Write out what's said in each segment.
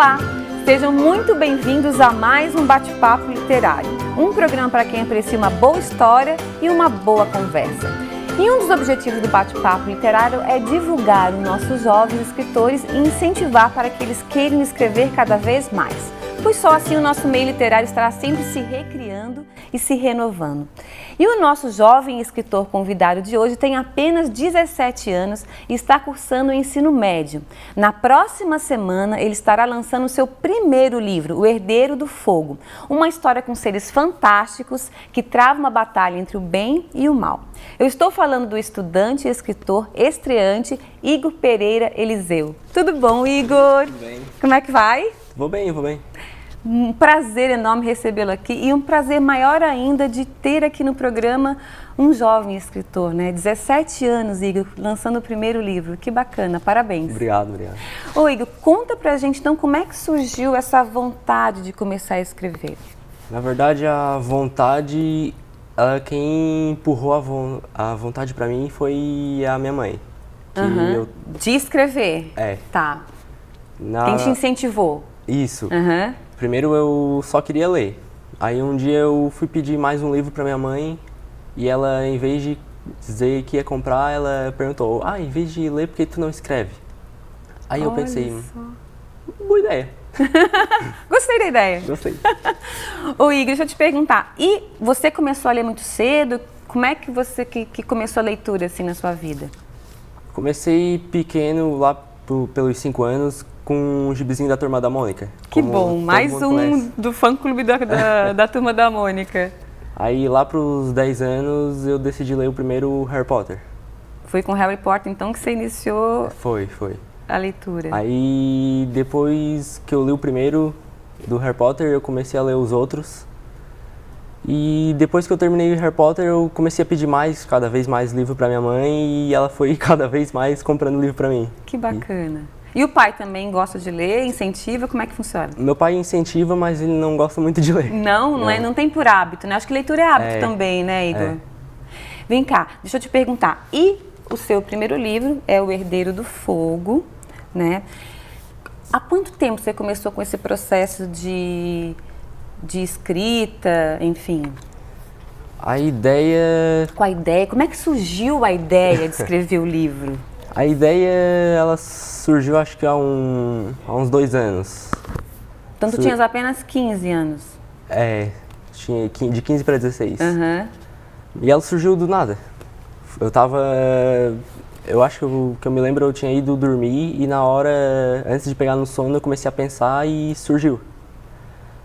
Olá, sejam muito bem-vindos a mais um Bate-Papo Literário, um programa para quem aprecia uma boa história e uma boa conversa. E um dos objetivos do Bate-Papo Literário é divulgar os nossos jovens escritores e incentivar para que eles queiram escrever cada vez mais, pois só assim o nosso meio literário estará sempre se recriando e se renovando. E o nosso jovem escritor convidado de hoje tem apenas 17 anos e está cursando o ensino médio. Na próxima semana, ele estará lançando o seu primeiro livro, O Herdeiro do Fogo, uma história com seres fantásticos que trava uma batalha entre o bem e o mal. Eu estou falando do estudante e escritor estreante Igor Pereira Eliseu. Tudo bom, Igor? Tudo bem. Como é que vai? Vou bem, vou bem. Um prazer enorme recebê-lo aqui e um prazer maior ainda de ter aqui no programa um jovem escritor, né? 17 anos, Igor, lançando o primeiro livro. Que bacana, parabéns. Obrigado, obrigado. Ô, Igor, conta pra gente então como é que surgiu essa vontade de começar a escrever. Na verdade, a vontade, quem empurrou a vontade pra mim foi a minha mãe. De escrever? É. Tá. Quem te incentivou? Isso. Primeiro eu só queria ler. Aí um dia eu fui pedir mais um livro pra minha mãe e ela, em vez de dizer que ia comprar, ela perguntou: em vez de ler, por que tu não escreve? Aí eu pensei, boa ideia. Gostei da ideia. Gostei. Ô Igor, deixa eu te perguntar, e você começou a ler muito cedo? Como é que você que começou a leitura assim na sua vida? Comecei pequeno, lá pelos 5 anos, com um gibizinho da Turma da Mônica. Que bom, mais um do fã-clube da Turma da Mônica. Aí lá pros 10 anos eu decidi ler o primeiro Harry Potter. Foi com Harry Potter então que você iniciou Foi. a leitura. Aí depois que eu li o primeiro do Harry Potter, eu comecei a ler os outros. E depois que eu terminei o Harry Potter, eu comecei a pedir cada vez mais livro pra minha mãe e ela foi cada vez mais comprando livro pra mim. Que bacana. E o pai também gosta de ler, incentiva? Como é que funciona? Meu pai incentiva, mas ele não gosta muito de ler. Não tem por hábito, né? Acho que leitura é hábito também, né, Igor? Vem cá, deixa eu te perguntar. E o seu primeiro livro é O Herdeiro do Fogo, né? Há quanto tempo você começou com esse processo de escrita, enfim? A ideia... Como é que surgiu a ideia de escrever o livro? A ideia, ela surgiu acho que há uns 2 anos. Então tu tinhas apenas 15 anos? Tinha de 15 para 16. E ela surgiu do nada. Eu acho que eu me lembro, eu tinha ido dormir e na hora, antes de pegar no sono, eu comecei a pensar e surgiu.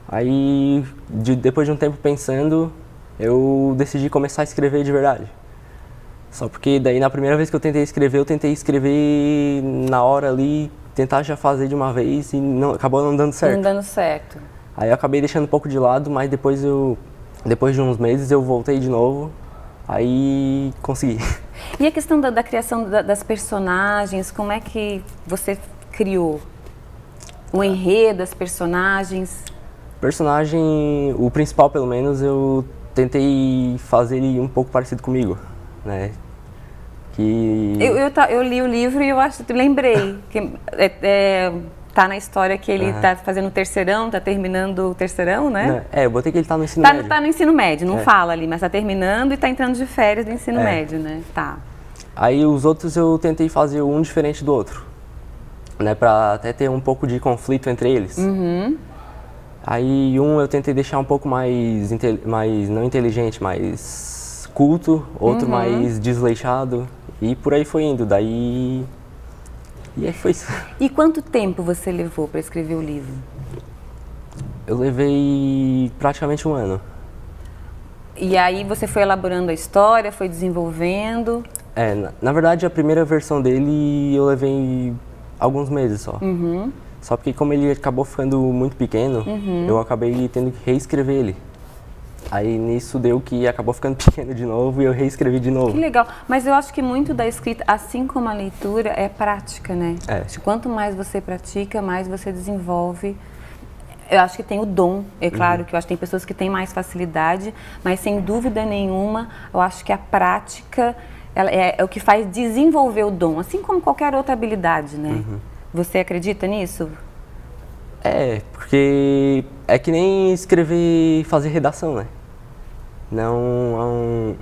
Aí, depois de um tempo pensando, eu decidi começar a escrever de verdade. Só porque daí na primeira vez que eu tentei escrever na hora ali, tentar já fazer de uma vez e acabou não dando certo. Não dando certo. Aí eu acabei deixando um pouco de lado, mas depois de uns meses eu voltei de novo, aí consegui. E a questão da criação das personagens, como é que você criou? O enredo, as personagens? O principal pelo menos, eu tentei fazer ele um pouco parecido comigo. Né? Eu li o livro e lembrei que tá na história que ele tá fazendo o terceirão, tá terminando o terceirão, né? Eu botei que ele tá no ensino médio. Tá no ensino médio, não fala ali, mas tá terminando e tá entrando de férias do ensino médio, né? Tá. Aí os outros eu tentei fazer um diferente do outro, né? Pra até ter um pouco de conflito entre eles. Aí eu tentei deixar um pouco mais não inteligente, mais culto, outro mais desleixado e por aí foi indo, E aí foi isso. E quanto tempo você levou para escrever o livro? Eu levei praticamente 1 ano. E aí você foi elaborando a história, foi desenvolvendo? Na verdade a primeira versão dele eu levei alguns meses só. Só porque como ele acabou ficando muito pequeno, eu acabei tendo que reescrever ele. Aí nisso deu que acabou ficando pequeno de novo e eu reescrevi de novo. Que legal. Mas eu acho que muito da escrita, assim como a leitura, é prática, né? Quanto mais você pratica, mais você desenvolve. Eu acho que tem o dom, é claro que eu acho que tem pessoas que têm mais facilidade, mas sem dúvida nenhuma, eu acho que a prática é o que faz desenvolver o dom, assim como qualquer outra habilidade, né? Você acredita nisso? Porque é que nem escrever e fazer redação, né? Não...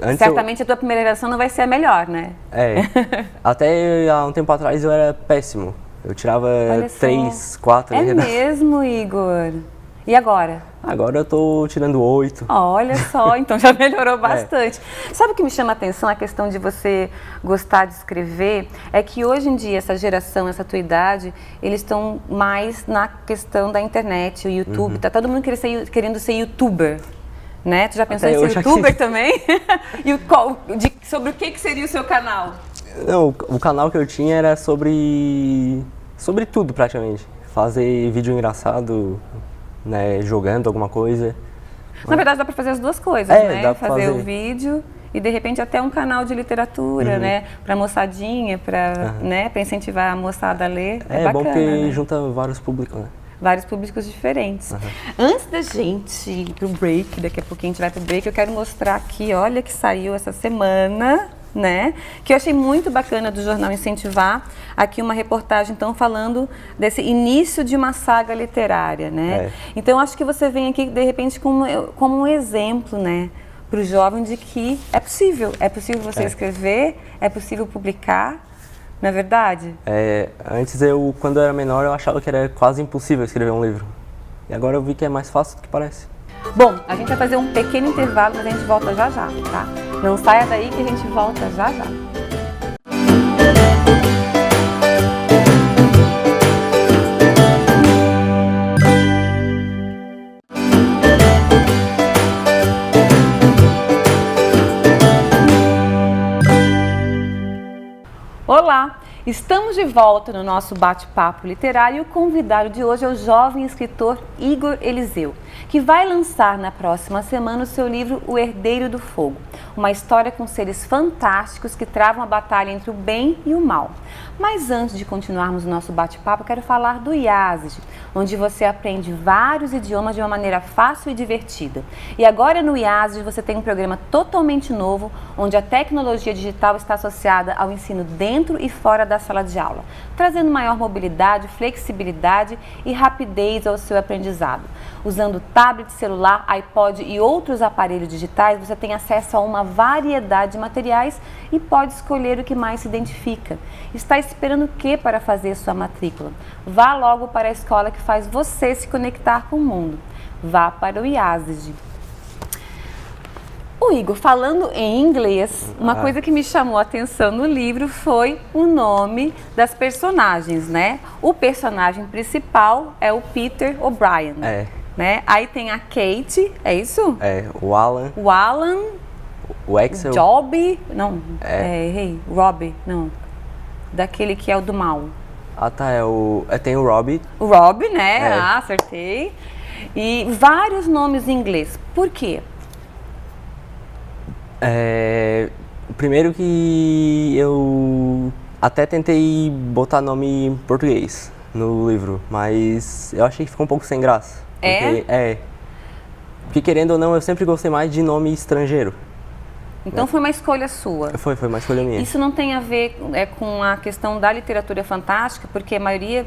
Antes Certamente a tua primeira redação não vai ser a melhor, né? Até há um tempo atrás eu era péssimo. Eu tirava Olha só. 3, 4 É em redação. mesmo, Igor? E agora? Agora eu tô tirando 8. Olha só, então já melhorou bastante. Sabe o que me chama a atenção, a questão de você gostar de escrever, é que hoje em dia, essa geração, essa tua idade, eles estão mais na questão da internet, o YouTube, tá todo mundo querendo ser youtuber, né? Tu já pensou Até em eu ser já youtuber quis. também? Sobre o que seria o seu canal? Não, o canal que eu tinha era sobre tudo praticamente. Fazer vídeo engraçado, né, jogando alguma coisa. Na verdade, dá para fazer as duas coisas, né? Dá pra fazer o vídeo e, de repente, até um canal de literatura, né? Para moçadinha, né? Para incentivar a moçada a ler. É bacana, bom porque né? junta vários públicos, né? Vários públicos diferentes. Antes da gente ir pro break, daqui a pouquinho a gente vai pro break, eu quero mostrar aqui, olha que saiu essa semana, né? Que eu achei muito bacana do jornal Incentivar, aqui uma reportagem então falando desse início de uma saga literária, né? Então acho que você vem aqui de repente como um exemplo, né, para o jovem de que é possível você escrever, é possível publicar, não é verdade? Antes quando eu era menor, eu achava que era quase impossível escrever um livro. E agora eu vi que é mais fácil do que parece. Bom, a gente vai fazer um pequeno intervalo, mas a gente volta já já, tá? Não saia daí que a gente volta já já. Olá! Estamos de volta no nosso bate-papo literário e o convidado de hoje é o jovem escritor Igor Eliseu, que vai lançar na próxima semana o seu livro O Herdeiro do Fogo, uma história com seres fantásticos que travam a batalha entre o bem e o mal. Mas antes de continuarmos o nosso bate-papo, eu quero falar do IASD, onde você aprende vários idiomas de uma maneira fácil e divertida. E agora no IASD você tem um programa totalmente novo, onde a tecnologia digital está associada ao ensino dentro e fora da sala de aula, trazendo maior mobilidade, flexibilidade e rapidez ao seu aprendizado. Usando tablet, celular, iPod e outros aparelhos digitais, você tem acesso a uma variedade de materiais e pode escolher o que mais se identifica. Está esperando o que para fazer sua matrícula? Vá logo para a escola que faz você se conectar com o mundo. Vá para o IASD. O Igor, falando em inglês, uma coisa que me chamou a atenção no livro foi o nome das personagens, né? O personagem principal é o Peter O'Brien, né? Aí tem a Kate, é isso? O Alan. O Alan. O Axel. Job, não, errei, Robbie, não, daquele que é o do mal. Tem o Robbie. O Robbie, né? Acertei. E vários nomes em inglês, por quê? Primeiro que eu até tentei botar nome em português no livro, mas eu achei que ficou um pouco sem graça. Porque querendo ou não, eu sempre gostei mais de nome estrangeiro. Então foi uma escolha sua? Foi uma escolha minha. Isso não tem a ver com a questão da literatura fantástica, porque a maioria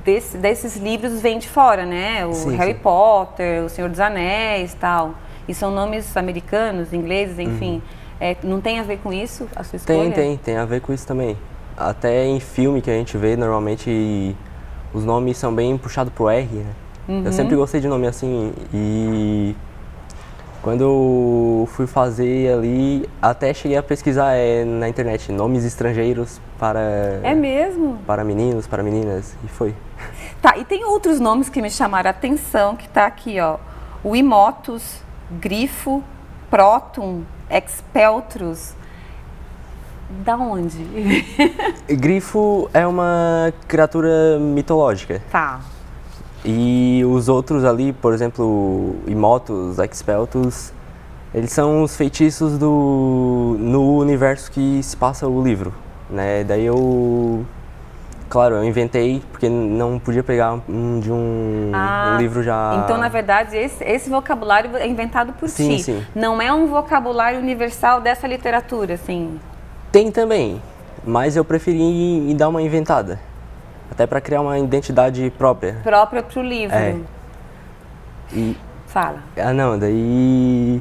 desses livros vem de fora, né? Harry Potter, O Senhor dos Anéis e tal. E são nomes americanos, ingleses, enfim. Não tem a ver com isso, a sua escolha? Tem a ver com isso também. Até em filme que a gente vê, normalmente os nomes são bem puxados pro R, né? Eu sempre gostei de nome assim e quando eu fui fazer ali, até cheguei a pesquisar na internet nomes estrangeiros para... É mesmo? Para meninos, para meninas, e foi. Tá, e tem outros nomes que me chamaram a atenção, que tá aqui, ó. O Imotus, Grifo, Próton, Expeltrus. Da onde? Grifo é uma criatura mitológica. Tá. E os outros ali, por exemplo, Imotus, Expeltus, eles são os feitiços no universo que se passa o livro, né? Daí eu inventei, porque não podia pegar um livro já... Então, na verdade, esse vocabulário é inventado por ti. Sim. Não é um vocabulário universal dessa literatura, assim? Tem também, mas eu preferi dar uma inventada. até para criar uma identidade própria. Própria para o livro. E, Fala. não, daí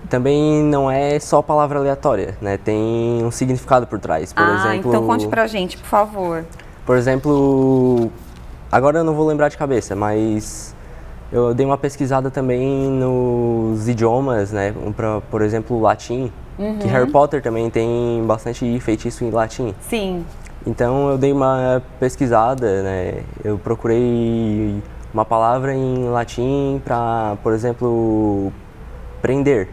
também não é só palavra aleatória, né? Tem um significado por trás. Por exemplo, então conte pra gente, por favor. Por exemplo, agora eu não vou lembrar de cabeça, mas eu dei uma pesquisada também nos idiomas, né? Por exemplo, o latim, que Harry Potter também tem bastante feitiço em latim. Sim. Então eu dei uma pesquisada, né? Eu procurei uma palavra em latim para, por exemplo, prender.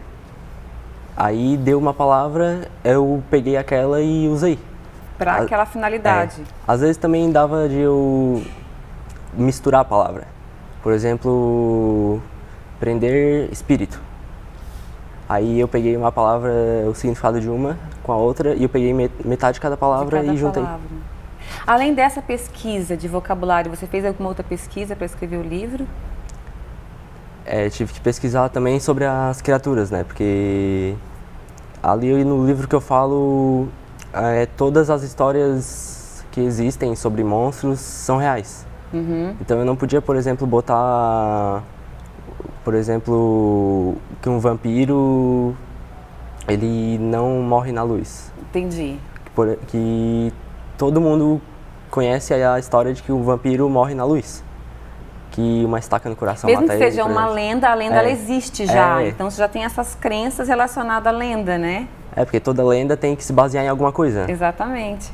Aí deu uma palavra, eu peguei aquela e usei. Para aquela finalidade. Às vezes também dava de eu misturar a palavra. Por exemplo, prender espírito. Aí eu peguei uma palavra, o significado de uma com a outra, e eu peguei metade de cada palavra e juntei. Além dessa pesquisa de vocabulário, você fez alguma outra pesquisa para escrever o livro? Tive que pesquisar também sobre as criaturas, né? Porque ali no livro que eu falo, todas as histórias que existem sobre monstros são reais. Então eu não podia, por exemplo, botar, por exemplo, que um vampiro, ele não morre na luz. Entendi. Que todo mundo conhece a história de que o vampiro morre na luz. Que uma estaca no coração mata ele. Mesmo que seja uma lenda, a lenda ela existe já. Então você já tem essas crenças relacionadas à lenda, né? Porque toda lenda tem que se basear em alguma coisa. Exatamente.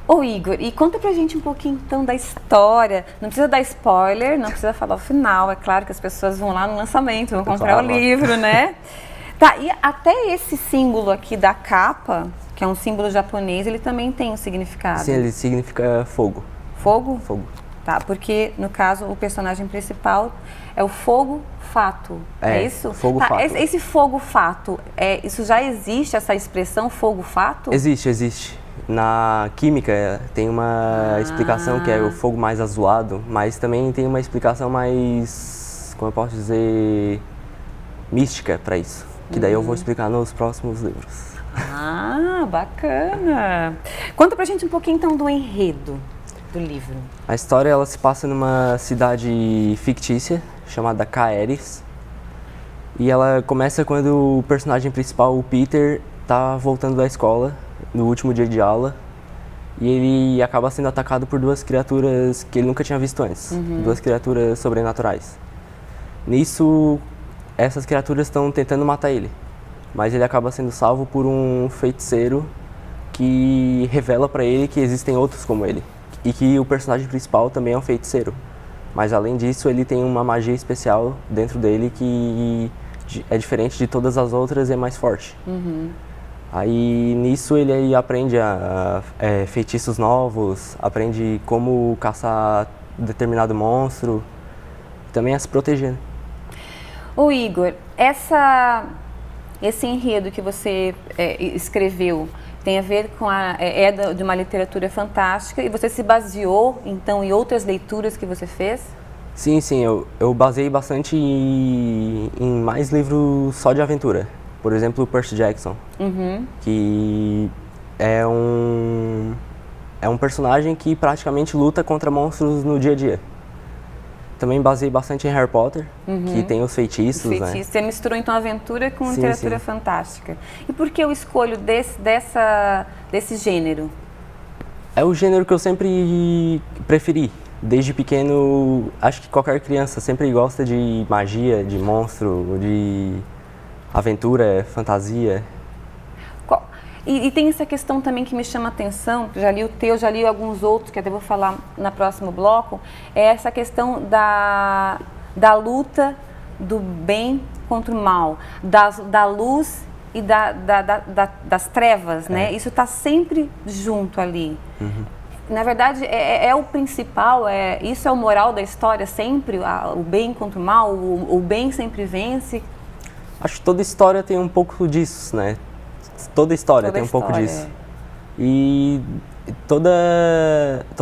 Ô Igor, e conta pra gente um pouquinho então da história. Não precisa dar spoiler, não precisa falar o final. É claro que as pessoas vão lá no lançamento, vão comprar o livro, né? Tá, e até esse símbolo aqui da capa, que é um símbolo japonês, ele também tem um significado. Sim, ele significa fogo. Fogo? Fogo. Tá, porque no caso o personagem principal é o fogo fato, é isso? Fogo fato. Esse fogo fato, isso já existe, essa expressão fogo fato? Existe. Na química tem uma explicação que é o fogo mais azulado, mas também tem uma explicação mais, como eu posso dizer, mística para isso. Que daí eu vou explicar nos próximos livros. Ah, bacana! Conta pra gente um pouquinho então do enredo do livro. A história ela se passa numa cidade fictícia chamada Caeres. E ela começa quando o personagem principal, o Peter, tá voltando da escola no último dia de aula. E ele acaba sendo atacado por duas criaturas que ele nunca tinha visto antes. Duas criaturas sobrenaturais. Nisso, essas criaturas estão tentando matar ele. Mas ele acaba sendo salvo por um feiticeiro que revela pra ele que existem outros como ele. E que o personagem principal também é um feiticeiro. Mas além disso, ele tem uma magia especial dentro dele que é diferente de todas as outras e é mais forte. Aí nisso ele aprende feitiços novos, aprende como caçar determinado monstro, também a se proteger. Ô Igor, esse enredo que você escreveu tem a ver com de uma literatura fantástica e você se baseou então em outras leituras que você fez? Sim, eu baseei bastante em mais livros só de aventura. Por exemplo, Percy Jackson, que é um personagem que praticamente luta contra monstros no dia a dia. Também baseei bastante em Harry Potter, que tem os feitiços, né? Você misturou então aventura com literatura fantástica. E por que eu escolho desse gênero? É o gênero que eu sempre preferi. Desde pequeno, acho que qualquer criança sempre gosta de magia, de monstro, de aventura, fantasia. E tem essa questão também que me chama a atenção, já li o teu, já li alguns outros, que até vou falar no próximo bloco, é essa questão da luta do bem contra o mal, da luz e das trevas, né? Isso está sempre junto ali. Na verdade, é o principal, isso é o moral da história sempre, o bem contra o mal, o bem sempre vence. Acho que toda história tem um pouco disso, né? Toda história tem um pouco disso. E toda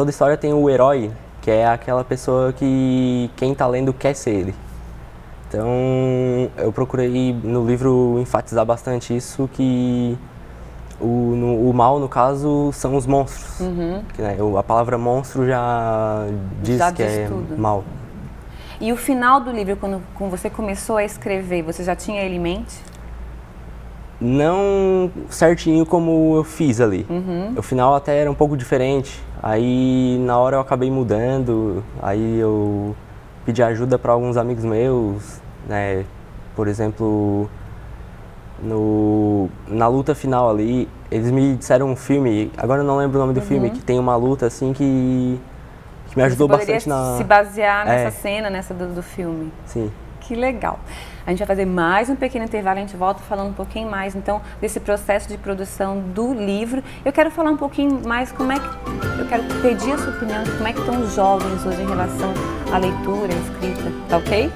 história tem o herói, que é aquela pessoa que quem tá lendo quer ser ele. Então, eu procurei no livro enfatizar bastante isso, que O mal, no caso, são os monstros. Que, né, a palavra monstro já diz que é tudo. mal. E o final do livro, quando você começou a escrever, você já tinha ele em mente? Não certinho como eu fiz ali. O final até era um pouco diferente. Aí na hora eu acabei mudando. Aí eu pedi ajuda para alguns amigos meus, né? Por exemplo, na luta final ali, eles me disseram um filme, agora eu não lembro o nome do filme, que tem uma luta assim que me ajudou bastante na... se basear nessa cena, nessa do filme. Sim. Que legal. A gente vai fazer mais um pequeno intervalo, a gente volta falando um pouquinho mais, então, desse processo de produção do livro. Eu quero falar um pouquinho mais eu quero pedir a sua opinião de como é que estão os jovens hoje em relação à leitura, à escrita, tá ok?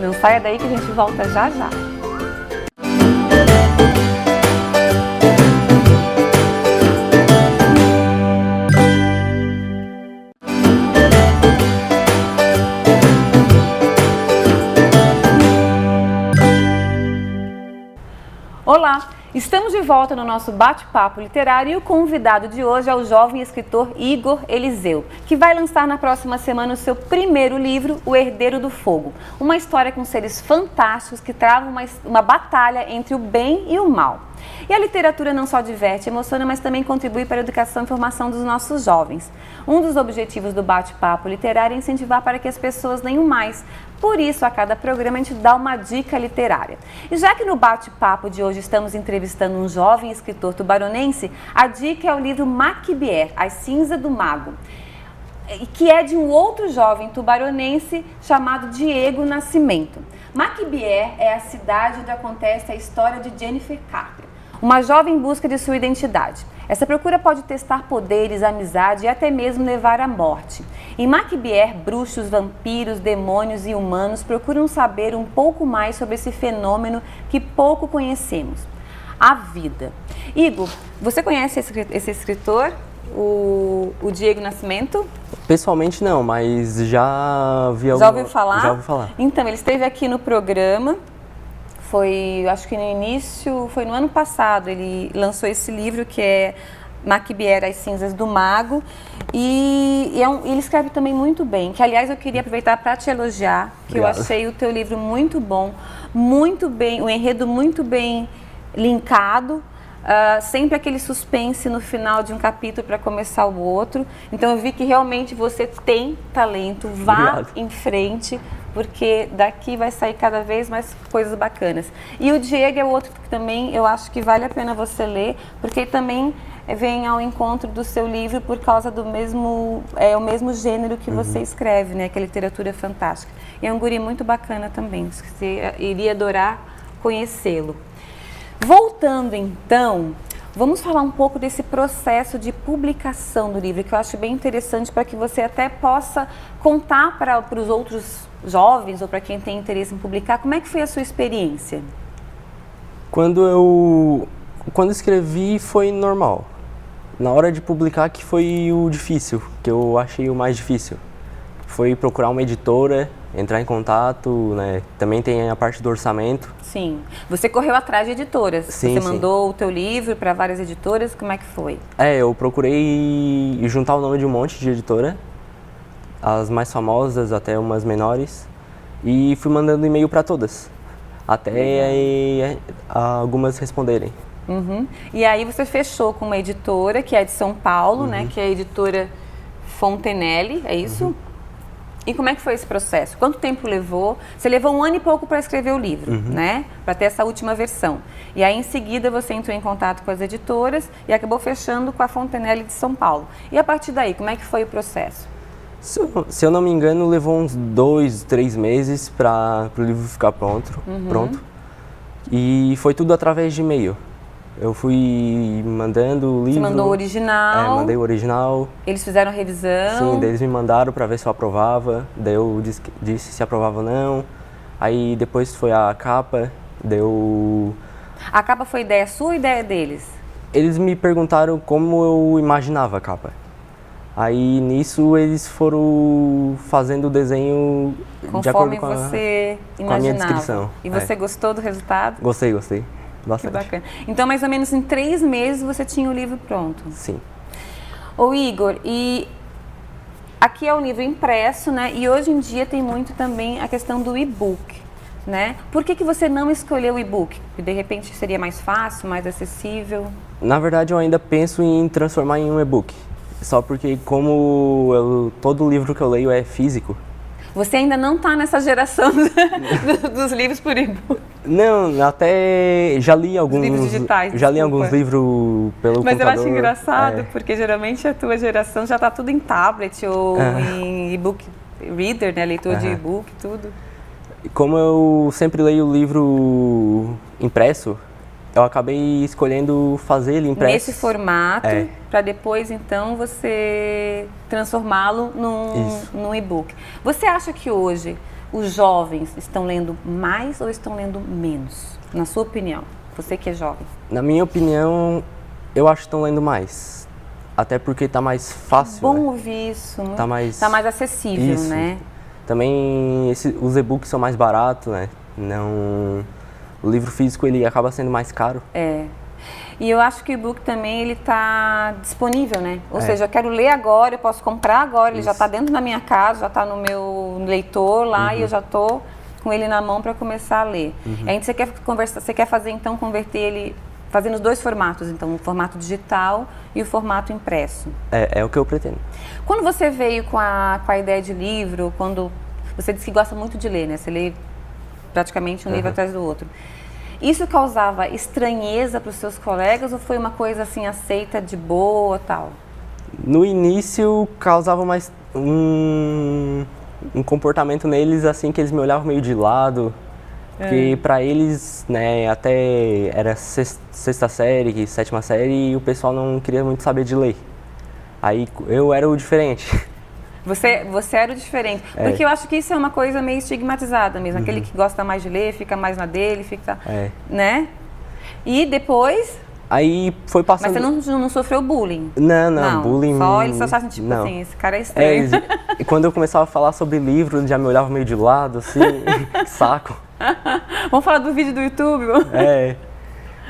Não saia daí que a gente volta já já. Olá, estamos de volta no nosso bate-papo literário e o convidado de hoje é o jovem escritor Igor Eliseu, que vai lançar na próxima semana o seu primeiro livro, O Herdeiro do Fogo, uma história com seres fantásticos que travam uma batalha entre o bem e o mal. E a literatura não só diverte e emociona, mas também contribui para a educação e formação dos nossos jovens. Um dos objetivos do bate-papo literário é incentivar para que as pessoas leiam mais. Por isso, a cada programa a gente dá uma dica literária. E já que no bate-papo de hoje estamos entrevistando um jovem escritor tubaronense, a dica é o livro Maquibier, As Cinzas do Mago, que é de um outro jovem tubaronense chamado Diego Nascimento. Maquibier é a cidade onde acontece a história de Jennifer Carter, uma jovem em busca de sua identidade. Essa procura pode testar poderes, amizade e até mesmo levar à morte. Em Maquibier, bruxos, vampiros, demônios e humanos procuram saber um pouco mais sobre esse fenômeno que pouco conhecemos, a vida. Igor, você conhece esse escritor, o Diego Nascimento? Pessoalmente não, mas já vi Já ouviu falar? Já ouvi falar. Então, ele esteve aqui no programa. Acho que no início, foi no ano passado, ele lançou esse livro que é Maquibier, As Cinzas do Mago, e ele escreve também muito bem, que aliás eu queria aproveitar para te elogiar, que Obrigado. Eu achei o teu livro muito bom, muito bem, o enredo muito bem linkado, sempre aquele suspense no final de um capítulo para começar o outro, então eu vi que realmente você tem talento, vá Obrigado. em frente, porque daqui vai sair cada vez mais coisas bacanas. E o Diego é outro que também eu acho que vale a pena você ler, porque também vem ao encontro do seu livro por causa do mesmo, o mesmo gênero que você escreve, né? Que é literatura fantástica. E é um guri muito bacana também, você iria adorar conhecê-lo. Voltando então, vamos falar um pouco desse processo de publicação do livro, que eu acho bem interessante para que você até possa contar para os outros jovens ou para quem tem interesse em publicar, como é que foi a sua experiência? Quando escrevi foi normal. Na hora de publicar que foi o difícil, que eu achei o mais difícil. Foi procurar uma editora, entrar em contato, né? Também tem a parte do orçamento. Sim. Você correu atrás de editoras. Sim, você sim. mandou o teu livro para várias editoras, como é que foi? Eu procurei juntar o nome de um monte de editora, as mais famosas até umas menores, e fui mandando e-mail para todas, até algumas responderem. E aí você fechou com uma editora que é de São Paulo, né? Que é a editora Fontenelle, é isso? E como é que foi esse processo? Quanto tempo levou? Você levou 1 ano e pouco para escrever o livro, né? Para ter essa última versão. E aí, em seguida, você entrou em contato com as editoras e acabou fechando com a Fontenelle de São Paulo. E a partir daí, como é que foi o processo? Se eu não me engano, levou uns 2, 3 meses para o livro ficar pronto. E foi tudo através de e-mail. Eu fui mandando o livro. Você mandou o original? Mandei o original. Eles fizeram a revisão? Sim, daí eles me mandaram para ver se eu aprovava. Daí eu disse se aprovava ou não. Aí depois foi a capa, deu... A capa foi ideia sua ou ideia deles? Eles me perguntaram como eu imaginava a capa. Aí nisso eles foram fazendo o desenho de acordo Conforme você com a minha imaginava. descrição. E você gostou do resultado? Gostei. bastante. Que bacana. Então, mais ou menos em 3 meses você tinha o livro pronto. Sim. Ô Igor, e aqui é o livro impresso, né? E hoje em dia tem muito também a questão do e-book, né? Por que você não escolheu o e-book? Porque de repente seria mais fácil, mais acessível? Na verdade, eu ainda penso em transformar em um e-book. Só porque como todo livro que eu leio é físico. Você ainda não está nessa geração dos livros por e-book. Não, até já li alguns livros digitais, já li desculpa. alguns livros pelo Mas computador. eu acho engraçado, porque geralmente a tua geração já está tudo em tablet ou em e-book reader, né? Leitor de e-book, tudo. Como eu sempre leio livro impresso, eu acabei escolhendo fazer ele impresso. Nesse formato, para depois então você transformá-lo num e-book. Você acha que hoje os jovens estão lendo mais ou estão lendo menos? Na sua opinião, você que é jovem. Na minha opinião, eu acho que estão lendo mais. Até porque está mais fácil. Bom né? ouvir isso. Tá mais acessível, isso. né? Também os e-books são mais baratos, né? Não... O livro físico ele acaba sendo mais caro. É. E eu acho que o e-book também ele está disponível, né? Ou seja, eu quero ler agora, eu posso comprar agora, ele já está dentro da minha casa, já está no meu leitor lá e eu já estou com ele na mão para começar a ler. Aí você quer conversar, você quer fazer então converter ele, fazendo os dois formatos, então o formato digital e o formato impresso. É o que eu pretendo. Quando você veio com a ideia de livro, quando você disse que gosta muito de ler, né? Você lê praticamente um livro atrás do outro. Isso causava estranheza para os seus colegas ou foi uma coisa assim aceita de boa tal? No início causava mais um comportamento neles assim que eles me olhavam meio de lado, porque para eles, né, até era sexta série, sétima série e o pessoal não queria muito saber de ler. Aí eu era o diferente. Você era o diferente. Porque eu acho que isso é uma coisa meio estigmatizada mesmo. Aquele que gosta mais de ler, fica mais na dele, fica... Né? E depois... Aí foi passando... Mas você não sofreu bullying? Não, bullying... Só eles só achavam, tipo não. assim, esse cara é estranho. E quando eu começava a falar sobre livro, eles já me olhavam meio de lado, assim, que saco. Vamos falar do vídeo do YouTube?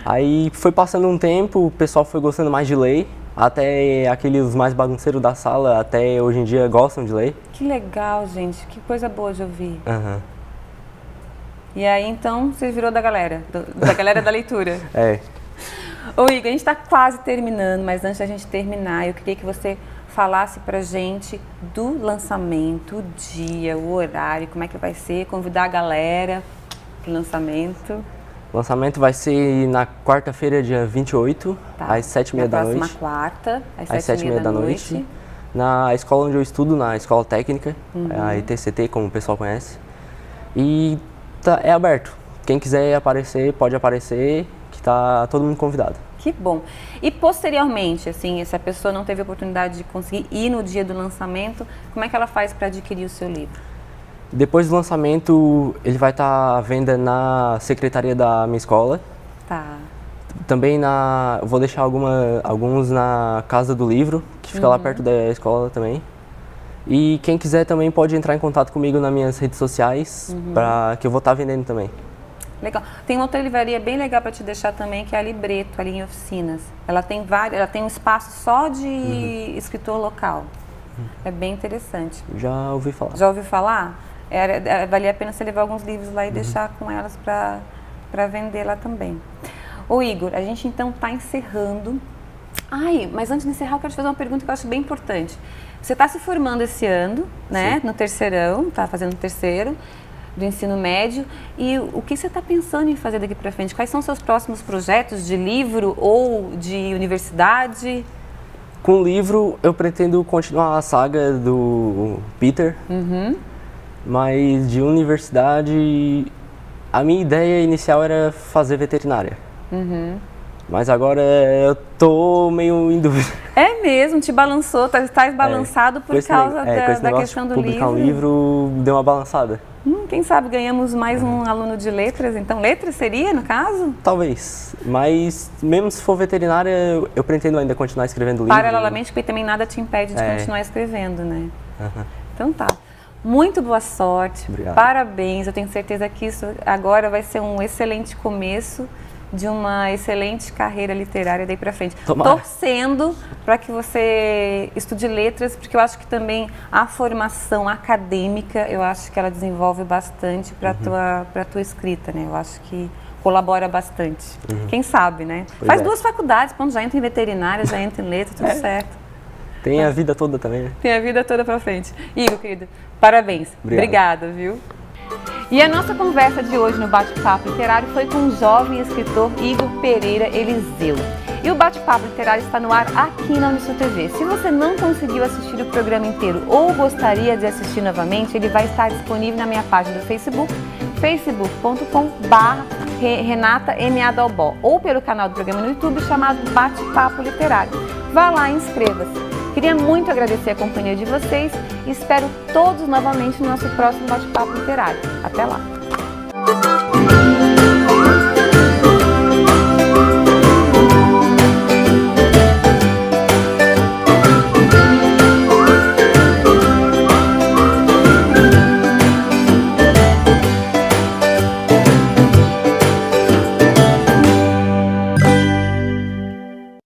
Aí foi passando um tempo, o pessoal foi gostando mais de ler. Até aqueles mais bagunceiros da sala, até hoje em dia gostam de ler. Que legal, gente. Que coisa boa de ouvir. E aí, então, você virou da galera da leitura. Ô Igor, a gente está quase terminando, mas antes da gente terminar, eu queria que você falasse pra gente do lançamento, o dia, o horário, como é que vai ser, convidar a galera pro lançamento. O lançamento vai ser na quarta-feira, dia 28, às 7h30 da noite. Próxima quarta, às 7h30 da noite. Na escola onde eu estudo, na escola técnica, a ITCT, como o pessoal conhece. E é aberto. Quem quiser aparecer, pode aparecer, que tá todo mundo convidado. Que bom. E posteriormente, assim, se a pessoa não teve a oportunidade de conseguir ir no dia do lançamento, como é que ela faz para adquirir o seu livro? Depois do lançamento, ele vai estar à venda na secretaria da minha escola. Também vou deixar alguns na Casa do Livro, que fica lá perto da escola também. E quem quiser também pode entrar em contato comigo nas minhas redes sociais, que eu vou estar vendendo também. Legal. Tem uma outra livraria bem legal para te deixar também, que é a Libreto, ali em Oficinas. Ela tem um espaço só de escritor local. É bem interessante. Já ouvi falar. Já ouviu falar? Valia a pena você levar alguns livros lá e deixar com elas para vender lá também. Ô Igor, a gente então está encerrando. Mas antes de encerrar eu quero te fazer uma pergunta que eu acho bem importante. Você está se formando esse ano, né? No terceirão, está fazendo o terceiro do ensino médio. E o que você está pensando em fazer daqui para frente? Quais são os seus próximos projetos de livro ou de universidade? Com o livro eu pretendo continuar a saga do Peter. Mas de universidade, a minha ideia inicial era fazer veterinária. Mas agora eu tô meio em dúvida. É mesmo? Te balançou? Tá balançado por causa da questão do livro? Publicar um livro deu uma balançada. Quem sabe ganhamos mais um aluno de letras, então letras seria, no caso? Talvez, mas mesmo se for veterinária, eu pretendo ainda continuar escrevendo livro. Paralelamente, porque também nada te impede de continuar escrevendo, né? Então tá. Muito boa sorte, Obrigado. Parabéns, eu tenho certeza que isso agora vai ser um excelente começo de uma excelente carreira literária daí para frente. Tomara. Torcendo para que você estude letras, porque eu acho que também a formação acadêmica, eu acho que ela desenvolve bastante para tua escrita, né? Eu acho que colabora bastante. Quem sabe, né? Pois Faz é. 2 faculdades, pronto, já entra em veterinária, já entra em letras, tudo certo. Tem a vida toda também, né? Tem a vida toda pra frente. Igor, querido, parabéns. Obrigada, viu? E a nossa conversa de hoje no Bate-Papo Literário foi com o jovem escritor Igor Pereira Eliseu. E o Bate-Papo Literário está no ar aqui na Unisul TV. Se você não conseguiu assistir o programa inteiro ou gostaria de assistir novamente, ele vai estar disponível na minha página do Facebook, facebook.com/Renata M.A. Dalbó, ou pelo canal do programa no YouTube chamado Bate-Papo Literário. Vá lá e inscreva-se. Queria muito agradecer a companhia de vocês e espero todos novamente no nosso próximo Bate-Papo Literário. Até lá!